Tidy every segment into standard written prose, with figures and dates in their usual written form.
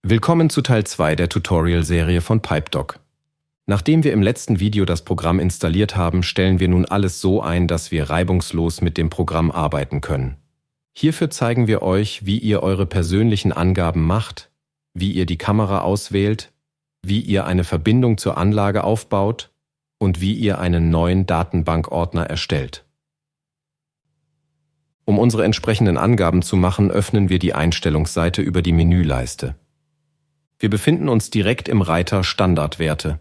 Willkommen zu Teil 2 der Tutorial-Serie von PipeDoc. Nachdem wir im letzten Video das Programm installiert haben, stellen wir nun alles so ein, dass wir reibungslos mit dem Programm arbeiten können. Hierfür zeigen wir euch, wie ihr eure persönlichen Angaben macht, wie ihr die Kamera auswählt, wie ihr eine Verbindung zur Anlage aufbaut und wie ihr einen neuen Datenbankordner erstellt. Um unsere entsprechenden Angaben zu machen, öffnen wir die Einstellungsseite über die Menüleiste. Wir befinden uns direkt im Reiter Standardwerte.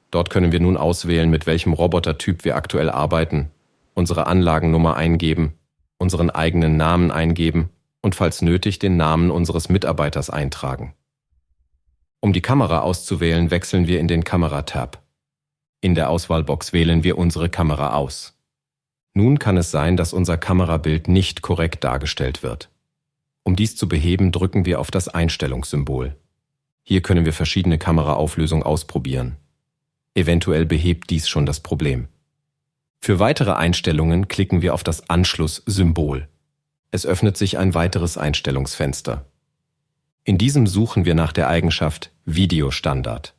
Dort können wir nun auswählen, mit welchem Robotertyp wir aktuell arbeiten, unsere Anlagennummer eingeben, unseren eigenen Namen eingeben und falls nötig den Namen unseres Mitarbeiters eintragen. Um die Kamera auszuwählen, wechseln wir in den Kamera-Tab. In der Auswahlbox wählen wir unsere Kamera aus. Nun kann es sein, dass unser Kamerabild nicht korrekt dargestellt wird. Um dies zu beheben, drücken wir auf das Einstellungssymbol. Hier können wir verschiedene Kameraauflösungen ausprobieren. Eventuell behebt dies schon das Problem. Für weitere Einstellungen klicken wir auf das Anschlusssymbol. Es öffnet sich ein weiteres Einstellungsfenster. In diesem suchen wir nach der Eigenschaft Videostandard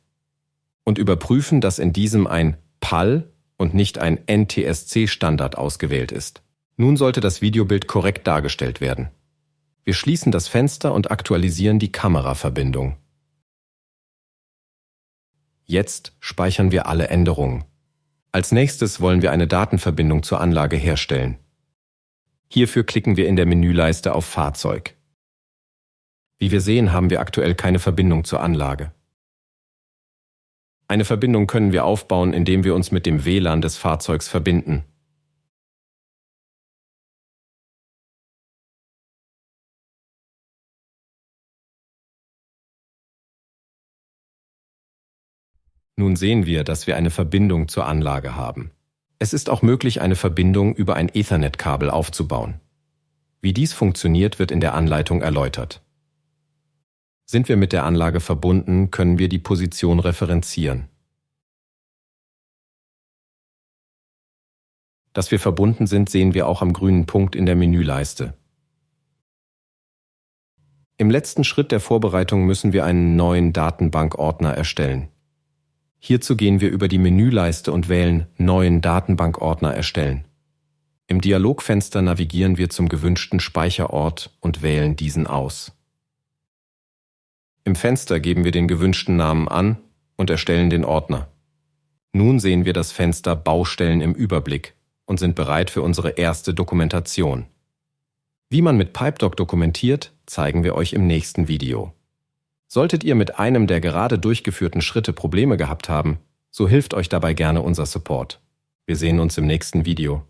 und überprüfen, dass in diesem ein PAL und nicht ein NTSC-Standard ausgewählt ist. Nun sollte das Videobild korrekt dargestellt werden. Wir schließen das Fenster und aktualisieren die Kameraverbindung. Jetzt speichern wir alle Änderungen. Als nächstes wollen wir eine Datenverbindung zur Anlage herstellen. Hierfür klicken wir in der Menüleiste auf Fahrzeug. Wie wir sehen, haben wir aktuell keine Verbindung zur Anlage. Eine Verbindung können wir aufbauen, indem wir uns mit dem WLAN des Fahrzeugs verbinden. Nun sehen wir, dass wir eine Verbindung zur Anlage haben. Es ist auch möglich, eine Verbindung über ein Ethernet-Kabel aufzubauen. Wie dies funktioniert, wird in der Anleitung erläutert. Sind wir mit der Anlage verbunden, können wir die Position referenzieren. Dass wir verbunden sind, sehen wir auch am grünen Punkt in der Menüleiste. Im letzten Schritt der Vorbereitung müssen wir einen neuen Datenbankordner erstellen. Hierzu gehen wir über die Menüleiste und wählen Neuen Datenbankordner erstellen. Im Dialogfenster navigieren wir zum gewünschten Speicherort und wählen diesen aus. Im Fenster geben wir den gewünschten Namen an und erstellen den Ordner. Nun sehen wir das Fenster Baustellen im Überblick und sind bereit für unsere erste Dokumentation. Wie man mit PipeDoc dokumentiert, zeigen wir euch im nächsten Video. Solltet ihr mit einem der gerade durchgeführten Schritte Probleme gehabt haben, so hilft euch dabei gerne unser Support. Wir sehen uns im nächsten Video.